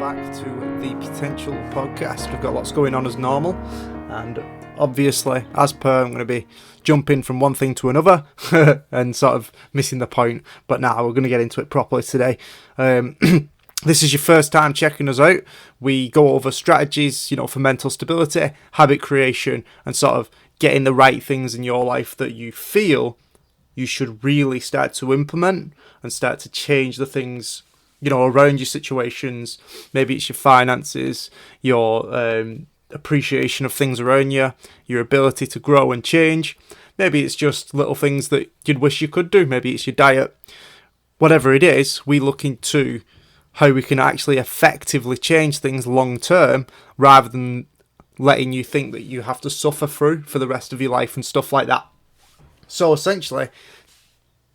back to the Petential podcast. We've got lots going on as normal, and obviously, as per, I'm going to be jumping from one thing to another and sort of missing the point, but now we're going to get into it properly today. This is your first time checking us out. We go over strategies, for mental stability, habit creation, and sort of getting the right things in your life that you feel you should really start to implement and start to change the things around your situations. Maybe it's your finances, your appreciation of things around you, your ability to grow and change. Maybe it's just little things that you'd wish you could do. Maybe it's your diet. Whatever it is, we look into how we can actually effectively change things long term rather than letting you think that you have to suffer through for the rest of your life and stuff like that. So essentially,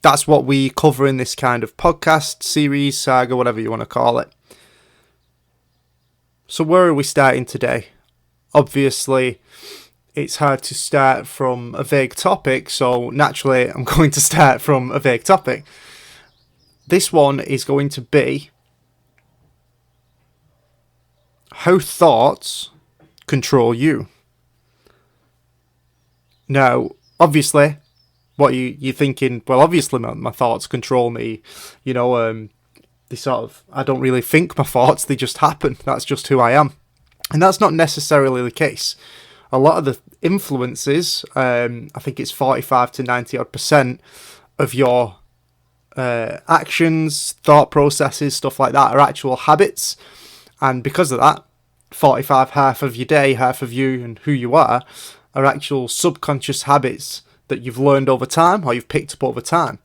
that's what we cover in this kind of podcast, series, saga, whatever you want to call it. So where are we starting today? Obviously, it's hard to start from a vague topic, so naturally I'm going to start from a vague topic. This one is going to be how thoughts control you. Now, obviously, what you're thinking, well, obviously my thoughts control me, they sort of, I don't really think my thoughts, they just happen, that's just who I am. And that's not necessarily the case. A lot of the influences, I think it's 45 to 90% of your actions, thought processes, stuff like that are actual habits. And because of that, 45, half of your day, half of you and who you are actual subconscious habits that you've learned over time or you've picked up over time.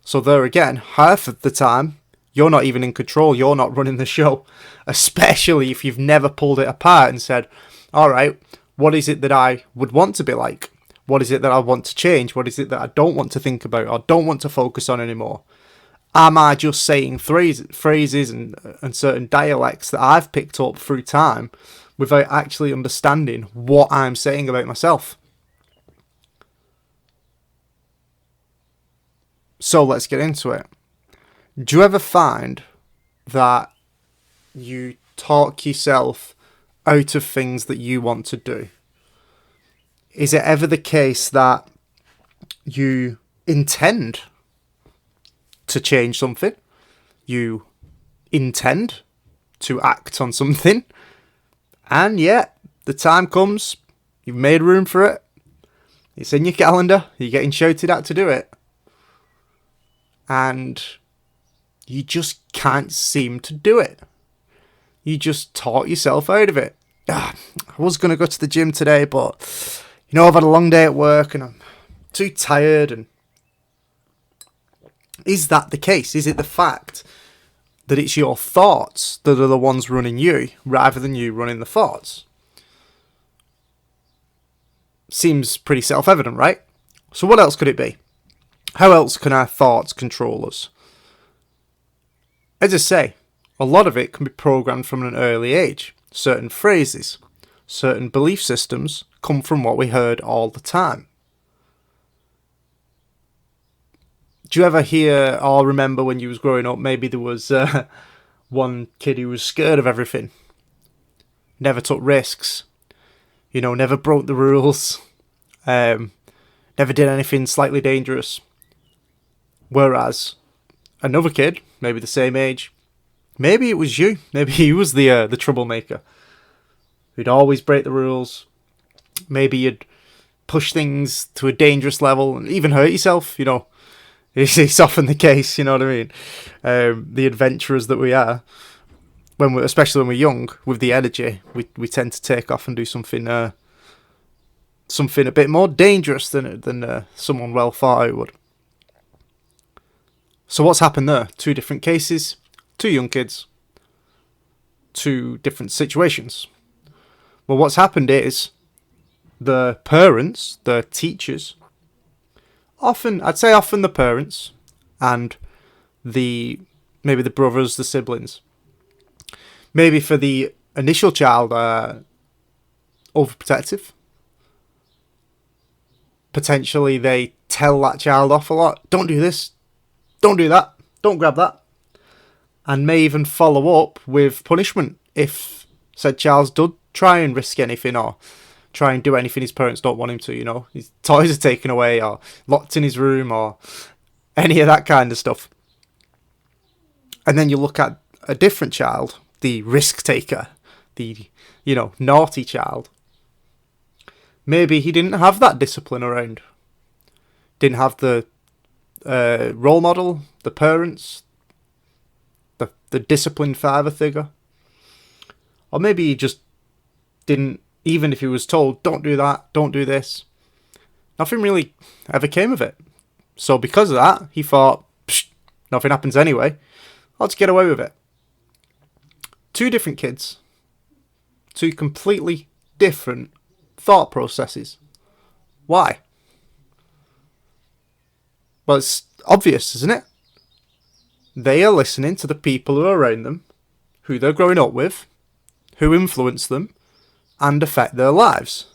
So there again, half of the time, you're not even in control, you're not running the show, especially if you've never pulled it apart and said, all right, what is it that I would want to be like? What is it that I want to change? What is it that I don't want to think about or don't want to focus on anymore? Am I just saying phrases and certain dialects that I've picked up through time without actually understanding what I'm saying about myself? So let's get into it. Do you ever find that you talk yourself out of things that you want to do? Is it ever the case that you intend to change something? You intend to act on something, and yet the time comes, you've made room for it, it's in your calendar, you're getting shouted at to do it, and you just can't seem to do it. You just talk yourself out of it. I was going to go to the gym today, but I've had a long day at work and I'm too tired. And is that the case? Is it the fact that it's your thoughts that are the ones running you rather than you running the thoughts? Seems pretty self-evident, right? So what else could it be? How else can our thoughts control us? As I say, a lot of it can be programmed from an early age. Certain phrases, certain belief systems come from what we heard all the time. Do you ever hear or remember when you was growing up, maybe there was one kid who was scared of everything, never took risks, never broke the rules, never did anything slightly dangerous. Whereas another kid, maybe the same age, maybe it was you, maybe he was the troublemaker, who'd always break the rules. Maybe you'd push things to a dangerous level and even hurt yourself, It's often the case, you know what I mean? The adventurers that we are, especially when we're young, with the energy, we tend to take off and do something a bit more dangerous than someone well thought out would. So what's happened there? Two different cases, two young kids, two different situations. Well, what's happened is the parents, the teachers, often the parents and maybe the brothers, the siblings, maybe for the initial child are overprotective. Potentially they tell that child off a lot. Don't do this. Don't do that. Don't grab that. and may even follow up with punishment if said child does try and risk anything or try and do anything his parents don't want him to, his toys are taken away or locked in his room or any of that kind of stuff. And then you look at a different child, the risk taker, the, naughty child. Maybe he didn't have that discipline around. Didn't have the role model, the parents, the disciplined father figure. Or maybe he just didn't, even if he was told, don't do that, don't do this, nothing really ever came of it. So because of that, he thought, nothing happens anyway, I'll just get away with it. Two different kids. Two completely different thought processes. Why? Well, it's obvious, isn't it? They are listening to the people who are around them, who they're growing up with, who influence them and affect their lives.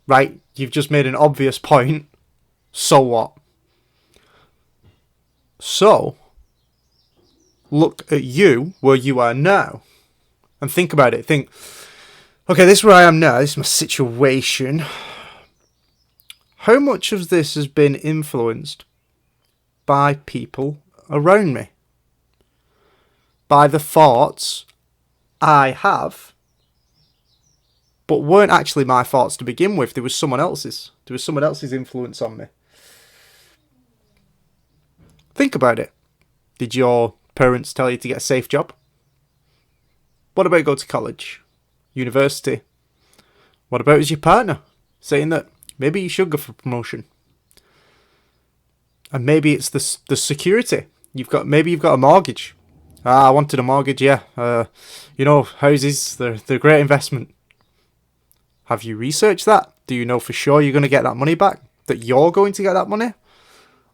Right? You've just made an obvious point. So what? So, look at you where you are now and think about it. Think, okay, this is where I am now. This is my situation. How much of this has been influenced by people around me? By the thoughts I have, but weren't actually my thoughts to begin with. There was someone else's. There was someone else's influence on me. Think about it. Did your parents tell you to get a safe job? What about go to college? University? What about as your partner? Saying that maybe you should go for promotion. And maybe it's the security. Maybe you've got a mortgage. I wanted a mortgage, yeah. Houses, they're a great investment. Have you researched that? Do you know for sure you're going to get that money back? That you're going to get that money?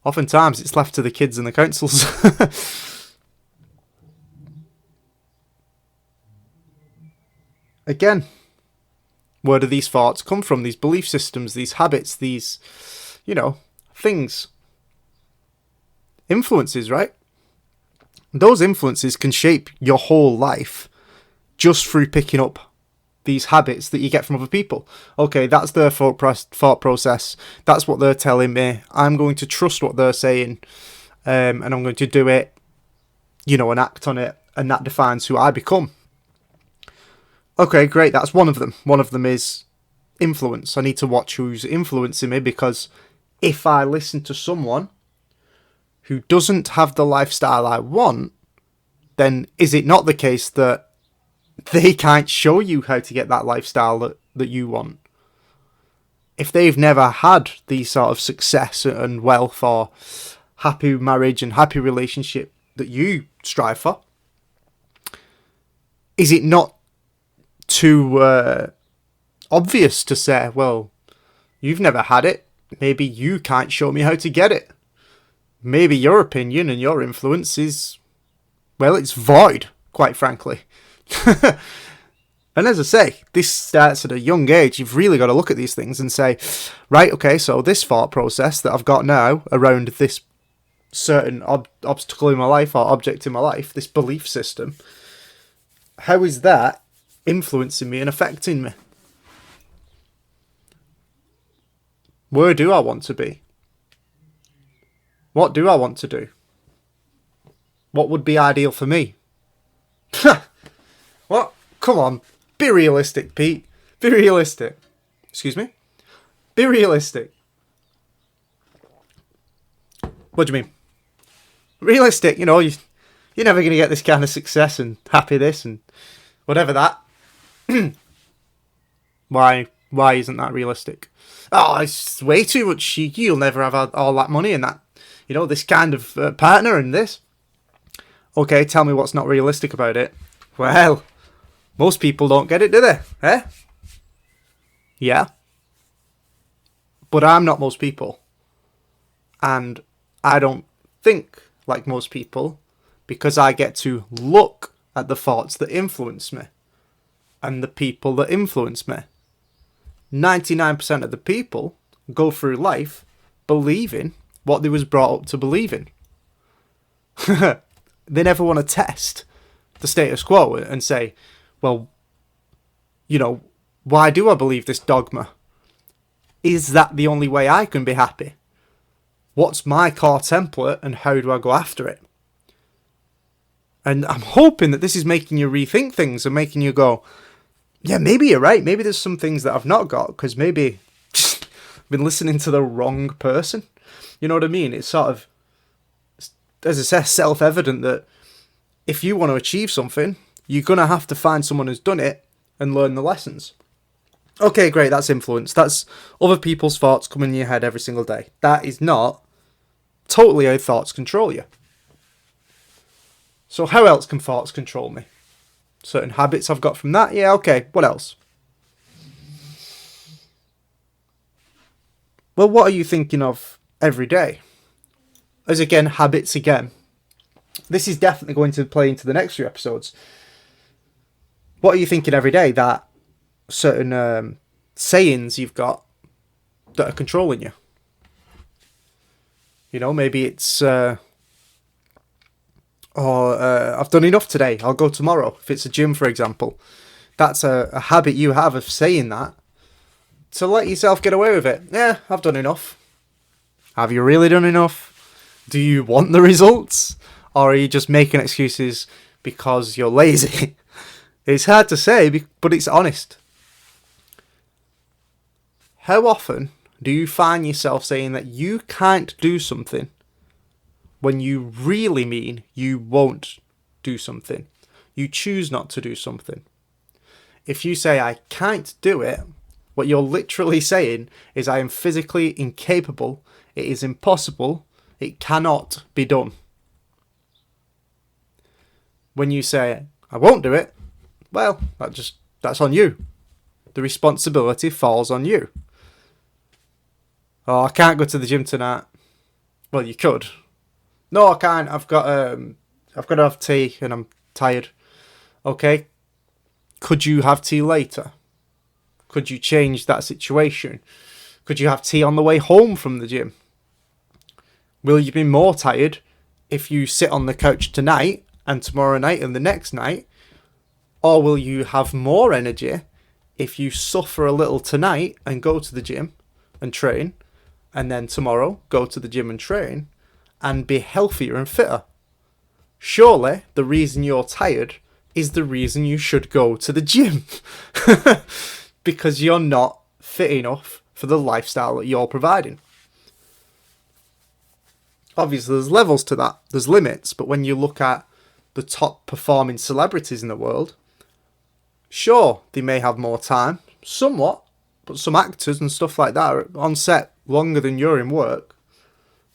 Oftentimes it's left to the kids and the councils. Again, where do these thoughts come from? These belief systems, these habits, these, things. Influences, right? Those influences can shape your whole life just through picking up these habits that you get from other people. Okay, that's their thought process. That's what they're telling me. I'm going to trust what they're saying, and I'm going to do it, and act on it, and that defines who I become. Okay, great, that's one of them. One of them is influence. I need to watch who's influencing me, because if I listen to someone who doesn't have the lifestyle I want, then is it not the case that they can't show you how to get that lifestyle that you want? If they've never had the sort of success and wealth or happy marriage and happy relationship that you strive for, is it not too obvious to say, well, you've never had it, maybe you can't show me how to get it? Maybe your opinion and your influence is, well, it's void, quite frankly. And as I say, this starts at a young age. You've really got to look at these things and say, right, okay, so this thought process that I've got now around this certain obstacle in my life or object in my life, this belief system, how is that influencing me and affecting me? Where do I want to be? What do I want to do? What would be ideal for me? What? Come on. Be realistic, Pete. Be realistic. Excuse me? Be realistic. What do you mean? Realistic, you're never going to get this kind of success and happiness and whatever that. Why isn't that realistic? Oh, it's way too much. You'll never have all that money and that, this kind of partner and this. Okay, tell me what's not realistic about it. Well, most people don't get it, do they? Eh? Yeah. But I'm not most people. And I don't think like most people because I get to look at the thoughts that influence me and the people that influence me. 99% of the people go through life believing what they was brought up to believe in. they never want to test the status quo and say, well, why do I believe this dogma? Is that the only way I can be happy? What's my core template and how do I go after it? And I'm hoping that this is making you rethink things and making you go, yeah, maybe you're right. Maybe there's some things that I've not got because maybe I've been listening to the wrong person. You know what I mean? It's sort of, as I say, self-evident that if you want to achieve something, you're going to have to find someone who's done it and learn the lessons. Okay, great, that's influence. That's other people's thoughts coming in your head every single day. That is not totally how thoughts control you. So how else can thoughts control me? Certain habits I've got from that? Yeah, okay, what else? Well, what are you thinking of every day? As again, habits again. This is definitely going to play into the next few episodes. What are you thinking every day that certain sayings you've got that are controlling you? Maybe it's, I've done enough today, I'll go tomorrow. If it's a gym, for example, that's a habit you have of saying that to let yourself get away with it. Yeah, I've done enough. Have you really done enough? Do you want the results? Or are you just making excuses because you're lazy? It's hard to say, but it's honest. How often do you find yourself saying that you can't do something when you really mean you won't do something? You choose not to do something. If you say, I can't do it, what you're literally saying is, I am physically incapable, it is impossible, it cannot be done. When you say, I won't do it, well, that's on you. The responsibility falls on you. Oh, I can't go to the gym tonight. Well, you could. No, I can't. I've got to have tea and I'm tired. Okay. Could you have tea later? Could you change that situation? Could you have tea on the way home from the gym? Will you be more tired if you sit on the couch tonight and tomorrow night and the next night? Or will you have more energy if you suffer a little tonight and go to the gym and train, and then tomorrow go to the gym and train and be healthier and fitter? Surely the reason you're tired is the reason you should go to the gym. Because you're not fit enough for the lifestyle that you're providing. Obviously there's levels to that, there's limits, but when you look at the top performing celebrities in the world, sure, they may have more time, somewhat, but some actors and stuff like that are on set longer than you're in work,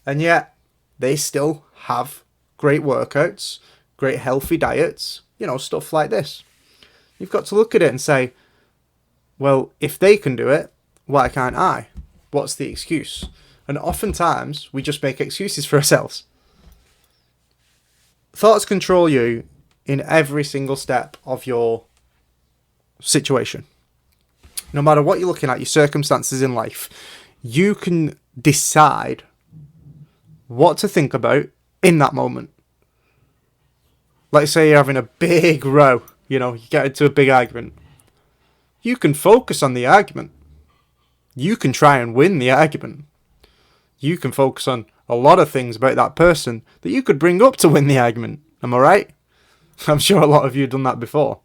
and yet they still have great workouts, great healthy diets, stuff like this. You've got to look at it and say, well, if they can do it, why can't I? What's the excuse? And oftentimes, we just make excuses for ourselves. Thoughts control you in every single step of your situation. No matter what you're looking at, your circumstances in life, you can decide what to think about in that moment. Let's say you're having a big row, you get into a big argument. You can focus on the argument. You can try and win the argument. You can focus on a lot of things about that person that you could bring up to win the argument. Am I right? I'm sure a lot of you have done that before.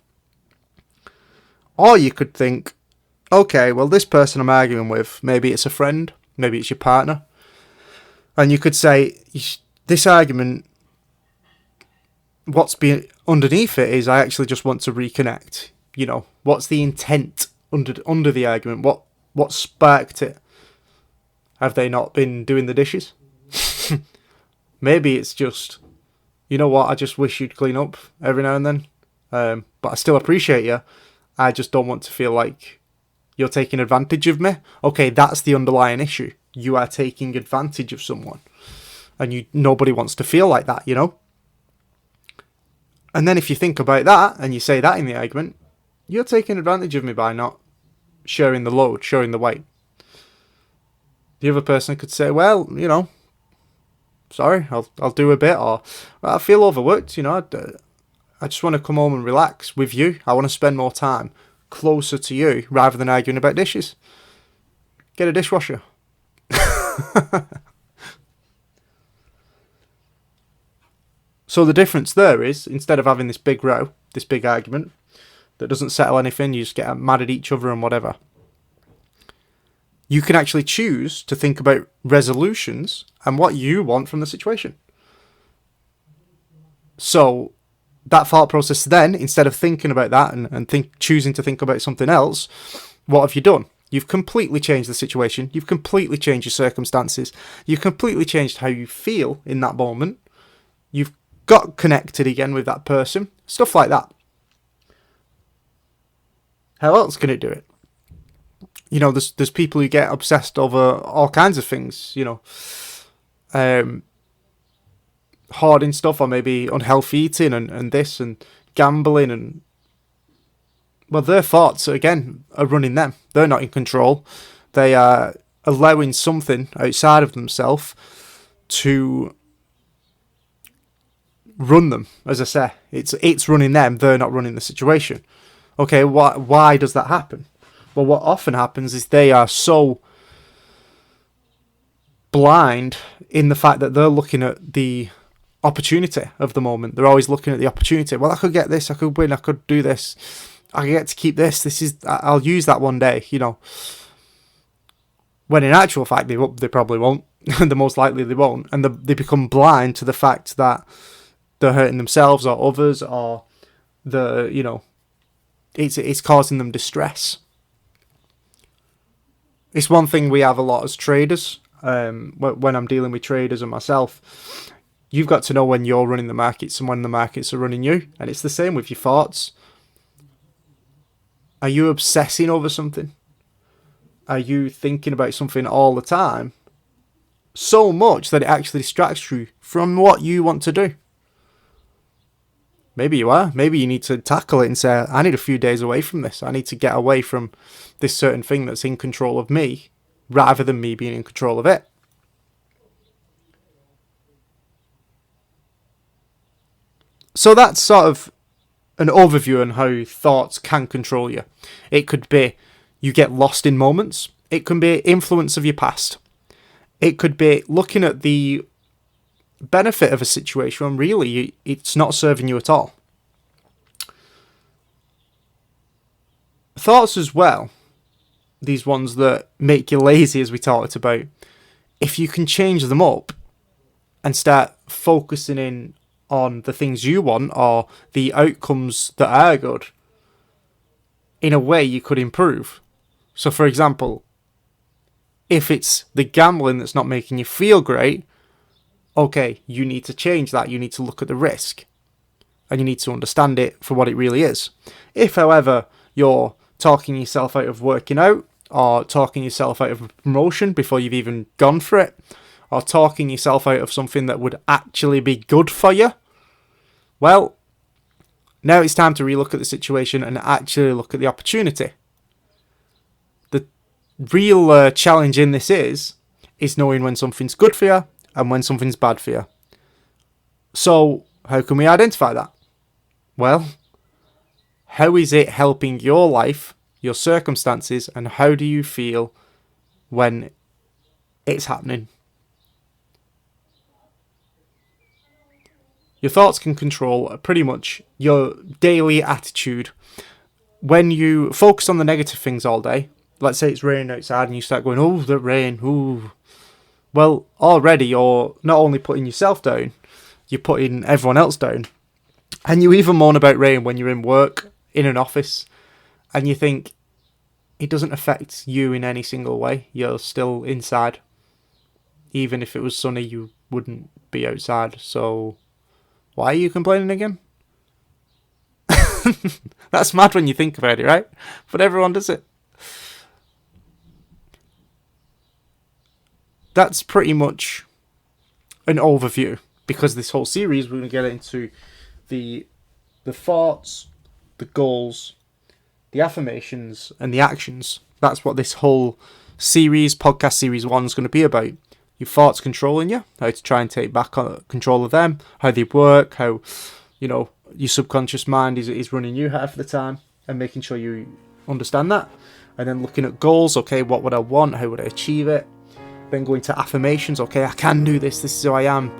Or you could think, okay, well, this person I'm arguing with, maybe it's a friend, maybe it's your partner. And you could say, this argument, what's been underneath it is I actually just want to reconnect. What's the intent under the argument? What sparked it? Have they not been doing the dishes? Maybe it's just, you know what, I just wish you'd clean up every now and then. But I still appreciate you. I just don't want to feel like you're taking advantage of me. Okay, that's the underlying issue. You are taking advantage of someone. And nobody wants to feel like that, And then if you think about that and you say that in the argument, you're taking advantage of me by not sharing the load, sharing the weight. The other person could say, well, sorry, I'll do a bit, or I feel overworked, I just want to come home and relax with you. I want to spend more time closer to you rather than arguing about dishes. Get a dishwasher. So the difference there is, instead of having this big row, this big argument that doesn't settle anything, you just get mad at each other and whatever, you can actually choose to think about resolutions and what you want from the situation. So that thought process then, instead of thinking about that and choosing to think about something else, what have you done? You've completely changed the situation. You've completely changed your circumstances. You've completely changed how you feel in that moment. You've got connected again with that person. Stuff like that. How else can it do it? There's people who get obsessed over all kinds of things, hoarding stuff, or maybe unhealthy eating and this and gambling, and well, their thoughts again are running them. They're not in control. They are allowing something outside of themselves to run them. As I say, it's running them. They're not running the situation. Okay, why does that happen? Well, what often happens is they are so blind in the fact that they're looking at the opportunity of the moment. They're always looking at the opportunity. Well, I could get this, I could win, I could do this, I get to keep this. I'll use that one day, When in actual fact, they probably won't. The most likely they won't. And they become blind to the fact that they're hurting themselves or others, or it's causing them distress. It's one thing we have a lot as traders. When I'm dealing with traders and myself, you've got to know when you're running the markets and when the markets are running you. And it's the same with your thoughts. Are you obsessing over something? Are you thinking about something all the time? So much that it actually distracts you from what you want to do. Maybe you are. Maybe you need to tackle it and say, I need a few days away from this. I need to get away from this certain thing that's in control of me, rather than me being in control of it. So that's sort of an overview on how thoughts can control you. It could be you get lost in moments. It can be influence of your past. It could be looking at the benefit of a situation when really it's not serving you at all. Thoughts as well, these ones that make you lazy, as we talked about, if you can change them up and start focusing in on the things you want or the outcomes that are good, in a way you could improve. So for example, if it's the gambling that's not making you feel great, okay, you need to change that. You need to look at the risk and you need to understand it for what it really is. If, however, you're talking yourself out of working out, or talking yourself out of a promotion before you've even gone for it, or talking yourself out of something that would actually be good for you, well, now it's time to relook at the situation and actually look at the opportunity. The real challenge in this is knowing when something's good for you and when something's bad for you. So, how can we identify that? Well, how is it helping your life, your circumstances, and how do you feel when it's happening? Your thoughts can control pretty much your daily attitude. When you focus on the negative things all day, let's say it's raining outside and you start going, oh, the rain, ooh. Well, already you're not only putting yourself down, you're putting everyone else down. And you even moan about rain when you're in work, in an office, and you think it doesn't affect you in any single way. You're still inside. Even if it was sunny, you wouldn't be outside. So why are you complaining again? That's mad when you think about it, right? But everyone does it. That's pretty much an overview, because this whole series we're going to get into the thoughts, the goals, the affirmations, and the actions. That's what this whole series, podcast series 1, is going to be about. your thoughts controlling you, how to try and take back control of them, how they work, how, your subconscious mind is running you half the time, and making sure you understand that. And then looking at goals, okay, what would I want? How would I achieve it? Then going to affirmations, okay, I can do this, this is who I am.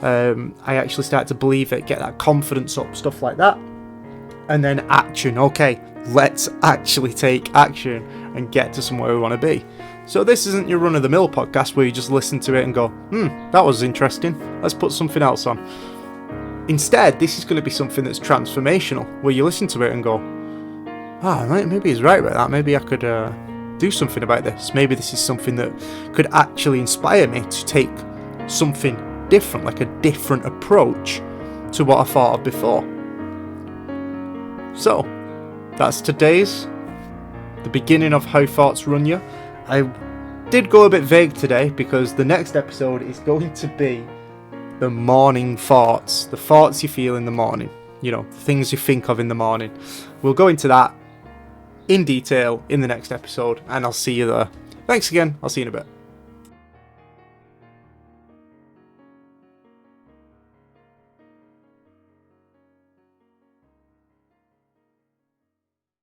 I actually start to believe it, get that confidence up, stuff like that. And then action, okay, let's actually take action and get to somewhere we want to be. So this isn't your run-of-the-mill podcast where you just listen to it and go, that was interesting, let's put something else on. Instead, this is going to be something that's transformational, where you listen to it and go, maybe he's right about that, maybe I could do something about this. Maybe this is something that could actually inspire me to take something different, like a different approach to what I thought of before. So, that's today's, the beginning of How Thoughts Run You. I did go a bit vague today because the next episode is going to be the morning thoughts, the thoughts you feel in the morning, the things you think of in the morning. We'll go into that in detail in the next episode, and I'll see you there. Thanks again, I'll see you in a bit.